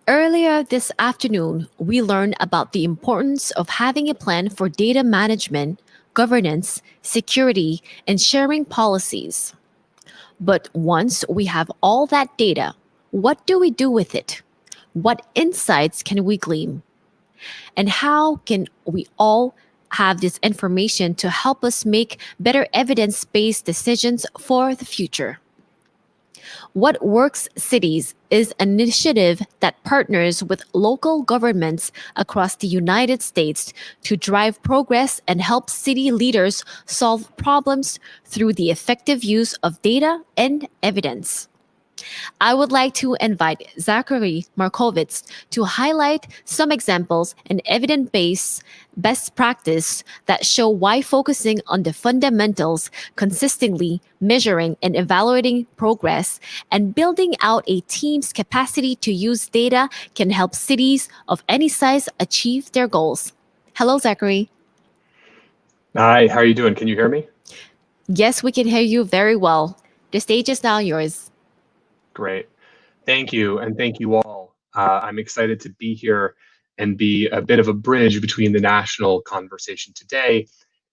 Earlier this afternoon, we learned about the importance of having a plan for data management, governance, security, and sharing policies. But once we have all that data, what do we do with it? What insights can we glean? And how can we all have this information to help us make better evidence based decisions for the future? What Works Cities is an initiative that partners with local governments across the United States to drive progress and help city leaders solve problems through the effective use of data and evidence. I would like to invite Zachary Markovits to highlight some examples and evidence-based best practice that show why focusing on the fundamentals, consistently measuring and evaluating progress, and building out a team's capacity to use data can help cities of any size achieve their goals. Hello, Zachary. Hi, how are you doing? Can you hear me? Yes, we can hear you very well. The stage is now yours. Great. Thank you, and thank you all. I'm excited to be here and be a bit of a bridge between the national conversation today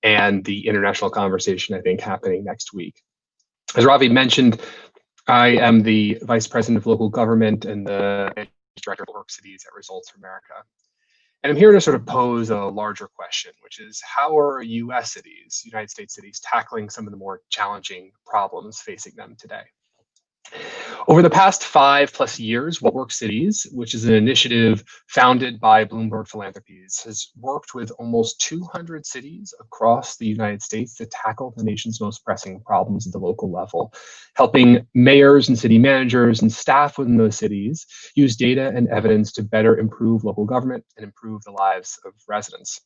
and the international conversation, I think, happening next week. As Ravi mentioned, I am the Vice President of Local Government and the Director of Work Cities at Results for America. And I'm here to sort of pose a larger question, which is how are US cities, United States cities, tackling some of the more challenging problems facing them today? Over the past 5+ years, What Works Cities, which is an initiative founded by Bloomberg Philanthropies, has worked with almost 200 cities across the United States to tackle the nation's most pressing problems at the local level, helping mayors and city managers and staff within those cities use data and evidence to better improve local government and improve the lives of residents.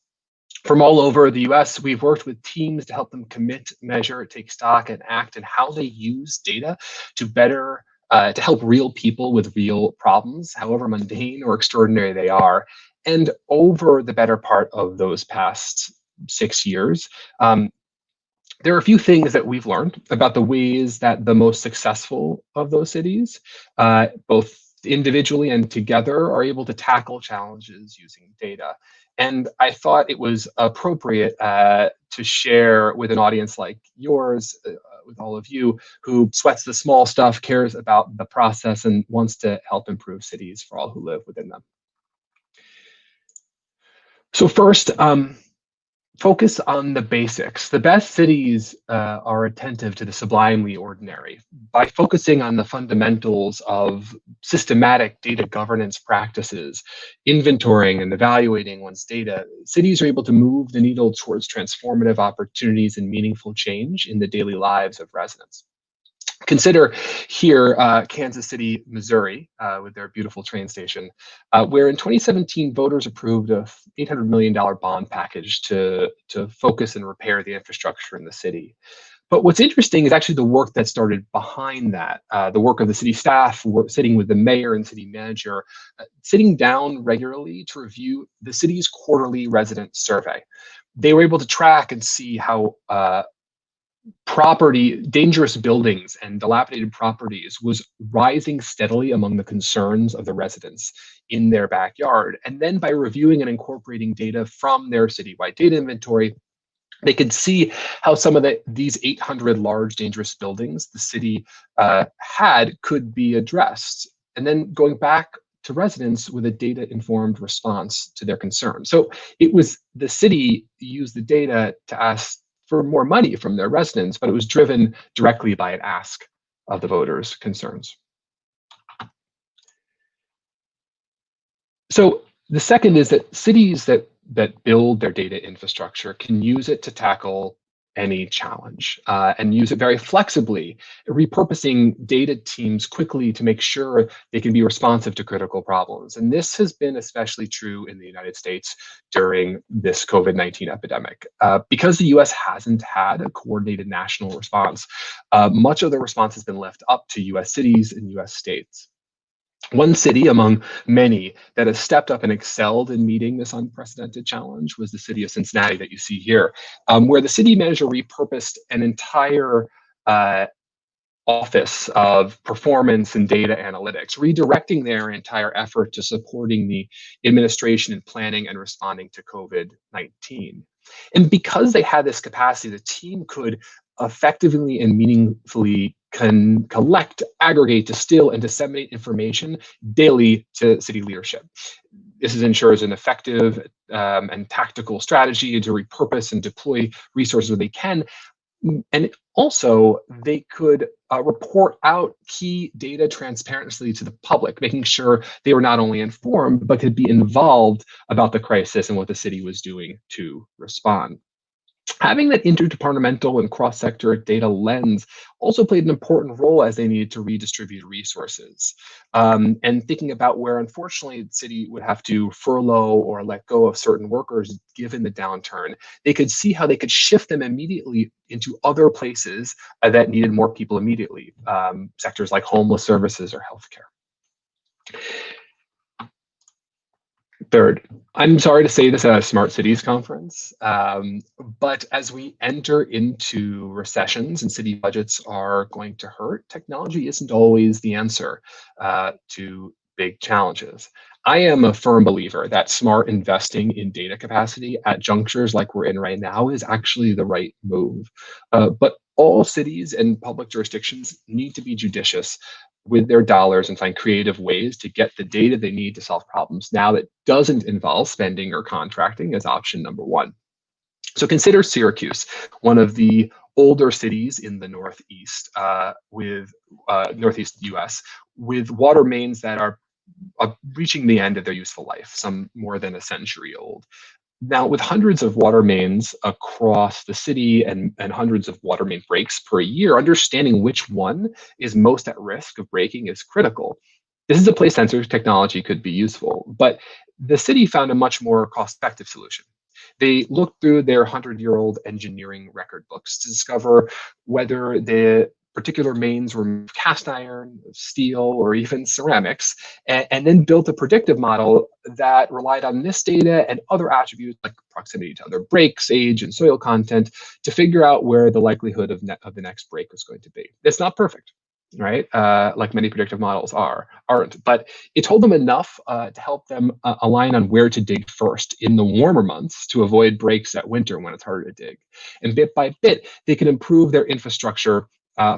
From all over the US, we've worked with teams to help them commit, measure, take stock, and act in how they use data to better to help real people with real problems, however mundane or extraordinary they are. And over the better part of those past 6 years, there are a few things that we've learned about the ways that the most successful of those cities, both individually and together, are able to tackle challenges using data. And I thought it was appropriate to share with an audience like yours, with all of you, who sweats the small stuff, cares about the process, and wants to help improve cities for all who live within them. So first, focus on the basics. The best cities are attentive to the sublimely ordinary. By focusing on the fundamentals of systematic data governance practices, inventorying and evaluating one's data, cities are able to move the needle towards transformative opportunities and meaningful change in the daily lives of residents. Consider here Kansas City, Missouri, with their beautiful train station, where in 2017, voters approved a $800 million bond package to focus and repair the infrastructure in the city. But what's interesting is actually the work that started behind that, the work of the city staff, sitting with the mayor and city manager, sitting down regularly to review the city's quarterly resident survey. They were able to track and see how dangerous buildings and dilapidated properties was rising steadily among the concerns of the residents in their backyard. And then by reviewing and incorporating data from their citywide data inventory, they could see how some of these 800 large dangerous buildings the city had could be addressed. And then going back to residents with a data-informed response to their concerns. So it was the city used the data to ask for more money from their residents, but it was driven directly by an ask of the voters' concerns. So the second is that cities that build their data infrastructure can use it to tackle any challenge and use it very flexibly, repurposing data teams quickly to make sure they can be responsive to critical problems. And this has been especially true in the United States during this COVID-19 epidemic. Because the US hasn't had a coordinated national response, much of the response has been left up to US cities and US states. One city among many that has stepped up and excelled in meeting this unprecedented challenge was the city of Cincinnati that you see here, where the city manager repurposed an entire Office of Performance and Data Analytics, redirecting their entire effort to supporting the administration and planning and responding to COVID-19. And because they had this capacity, the team could effectively and meaningfully collect, aggregate, distill, and disseminate information daily to city leadership. This ensures an effective and tactical strategy to repurpose and deploy resources where they can. And also, they could report out key data transparently to the public, making sure they were not only informed, but could be involved about the crisis and what the city was doing to respond. Having that interdepartmental and cross-sector data lens also played an important role as they needed to redistribute resources. And thinking about where, unfortunately, the city would have to furlough or let go of certain workers given the downturn, they could see how they could shift them immediately into other places that needed more people immediately, sectors like homeless services or healthcare. Third, I'm sorry to say this at a Smart Cities conference, but as we enter into recessions and city budgets are going to hurt, technology isn't always the answer to big challenges. I am a firm believer that smart investing in data capacity at junctures like we're in right now is actually the right move. But all cities and public jurisdictions need to be judicious with their dollars and find creative ways to get the data they need to solve problems now that doesn't involve spending or contracting as option number one. So consider Syracuse, one of the older cities in the Northeast, Northeast US, with water mains that are reaching the end of their useful life, some more than a century old. Now, with hundreds of water mains across the city and hundreds of water main breaks per year, understanding which one is most at risk of breaking is critical. This is a place sensor technology could be useful, but the city found a much more cost-effective solution. They looked through their 100-year-old engineering record books to discover whether the particular mains were cast iron, steel, or even ceramics, and then built a predictive model that relied on this data and other attributes like proximity to other breaks, age, and soil content to figure out where the likelihood of the next break was going to be. It's not perfect, right? Like many predictive models aren't, but it told them enough to help them align on where to dig first in the warmer months to avoid breaks at winter when it's harder to dig. And bit by bit, they can improve their infrastructure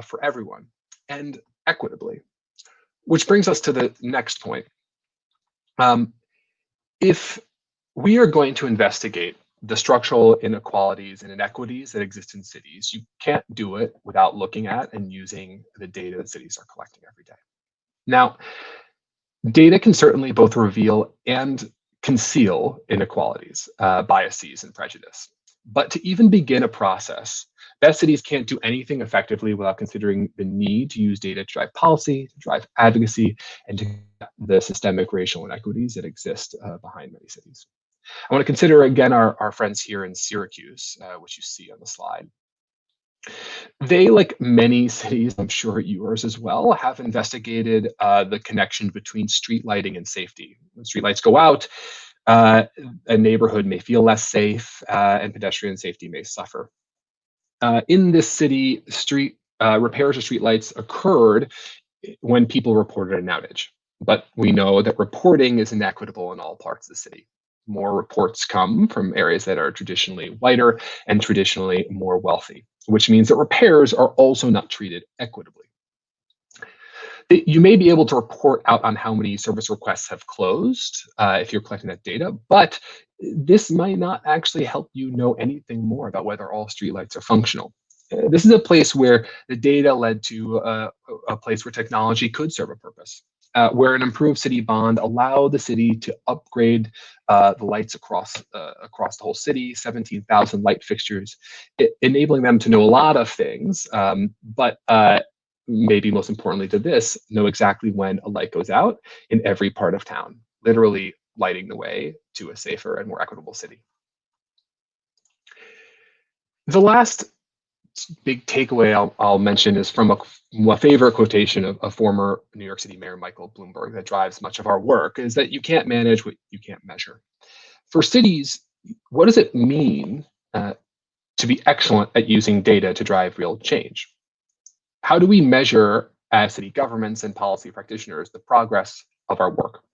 for everyone and equitably. Which brings us to the next point. If we are going to investigate the structural inequalities and inequities that exist in cities, you can't do it without looking at and using the data that cities are collecting every day. Now, data can certainly both reveal and conceal inequalities, biases, and prejudice. But to even begin a process, best cities can't do anything effectively without considering the need to use data to drive policy, to drive advocacy, and to the systemic racial inequities that exist behind many cities. I want to consider again our friends here in Syracuse, which you see on the slide. They, like many cities, I'm sure yours as well, have investigated the connection between street lighting and safety. When street lights go out, a neighborhood may feel less safe and pedestrian safety may suffer. In this city, repairs of streetlights occurred when people reported an outage. But we know that reporting is inequitable in all parts of the city. More reports come from areas that are traditionally whiter and traditionally more wealthy, which means that repairs are also not treated equitably. You may be able to report out on how many service requests have closed if you're collecting that data, but this might not actually help you know anything more about whether all streetlights are functional. This is a place where the data led to a place where technology could serve a purpose, where an improved city bond allowed the city to upgrade the lights across the whole city, 17,000 light fixtures, enabling them to know a lot of things, but maybe most importantly to this, know exactly when a light goes out in every part of town, literally lighting the way to a safer and more equitable city. The last big takeaway I'll mention is from a favorite quotation of former New York City Mayor Michael Bloomberg that drives much of our work, is that you can't manage what you can't measure. For cities, what does it mean to be excellent at using data to drive real change? how do we measure as city governments and policy practitioners the progress of our work?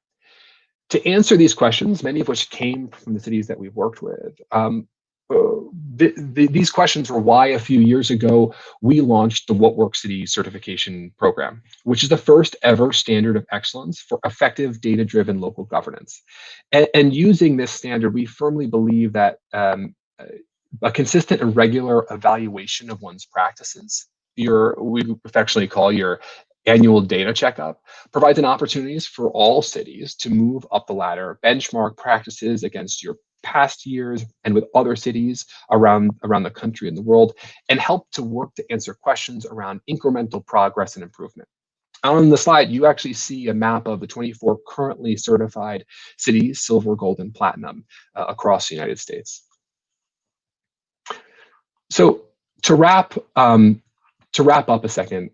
To answer these questions, many of which came from the cities that we've worked with, these questions were why a few years ago we launched the What Works City certification program, which is the first ever standard of excellence for effective data-driven local governance. And using this standard, we firmly believe that a consistent and regular evaluation of one's practices, we affectionately call your annual data checkup, provides an opportunities for all cities to move up the ladder, benchmark practices against your past years and with other cities around the country and the world, and help to work to answer questions around incremental progress and improvement. On the slide, you actually see a map of the 24 currently certified cities, silver, gold, and platinum, across the United States. So to wrap up a second,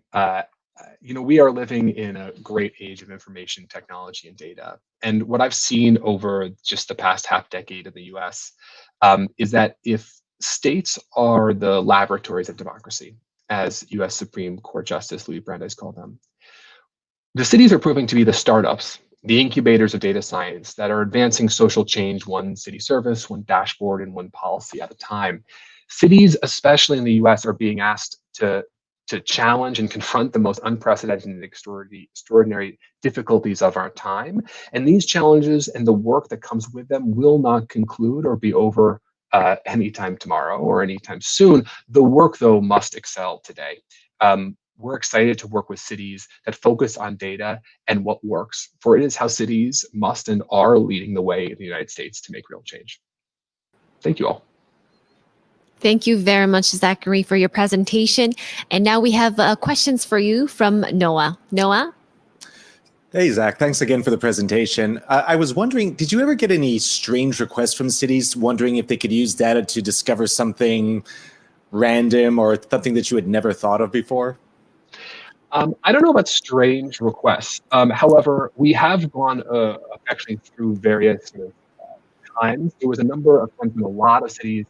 we are living in a great age of information technology and data. And what I've seen over just the past half decade in the US is that if states are the laboratories of democracy, as US Supreme Court Justice Louis Brandeis called them, the cities are proving to be the startups, the incubators of data science that are advancing social change one city service, one dashboard, and one policy at a time. Cities, especially in the US, are being asked to challenge and confront the most unprecedented and extraordinary difficulties of our time. And these challenges and the work that comes with them will not conclude or be over anytime tomorrow or anytime soon. The work, though, must excel today. We're excited to work with cities that focus on data and what works, for it is how cities must and are leading the way in the United States to make real change. Thank you all. Thank you very much, Zachary, for your presentation. And now we have questions for you from Noah. Noah? Hey, Zach. Thanks again for the presentation. I was wondering, did you ever get any strange requests from cities wondering if they could use data to discover something random or something that you had never thought of before? I don't know about strange requests. However, we have gone actually through various times. There was a number of times when a lot of cities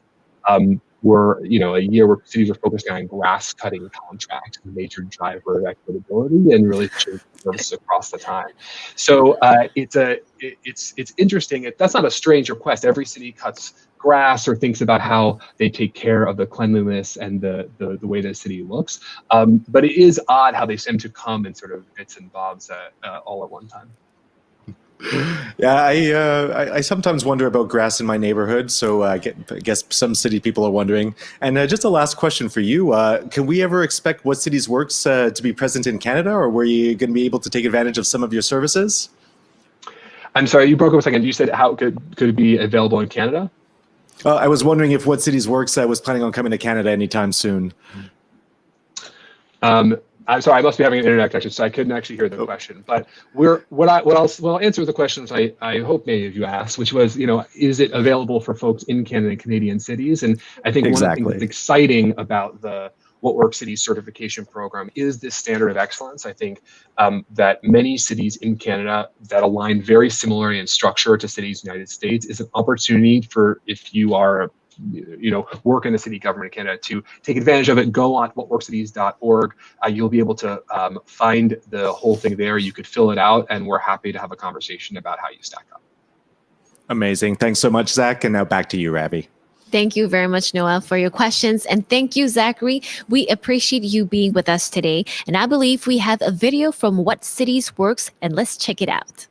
were, a year where cities were focusing on grass cutting contracts, a major driver of equitability, and really changed services across the time. So it's interesting. That's not a strange request. Every city cuts grass or thinks about how they take care of the cleanliness and the way the city looks. But it is odd how they seem to come in sort of bits and bobs all at one time. Yeah, I sometimes wonder about grass in my neighborhood, so I guess some city people are wondering. And just a last question for you. Can we ever expect What Cities Works to be present in Canada, or were you going to be able to take advantage of some of your services? I'm sorry, you broke up a second. You said how could it be available in Canada? I was wondering if What Cities Works was planning on coming to Canada anytime soon. I'm sorry, I must be having an internet connection, so I couldn't actually hear the question. But I'll answer the questions I hope many of you asked, which was, is it available for folks in Canada and Canadian cities? And I think one of the things that's exciting about the What Works Cities certification program is this standard of excellence. I think that many cities in Canada that align very similarly in structure to cities in the United States is an opportunity for, if you are work in the city government of Canada, to take advantage of it. Go on whatworkscities.org. You'll be able to find the whole thing there. You could fill it out, and we're happy to have a conversation about how you stack up. Amazing. Thanks so much, Zach. And now back to you, Ravi. Thank you very much, Noah, for your questions. And thank you, Zachary. We appreciate you being with us today. And I believe we have a video from What Cities Works, and let's check it out.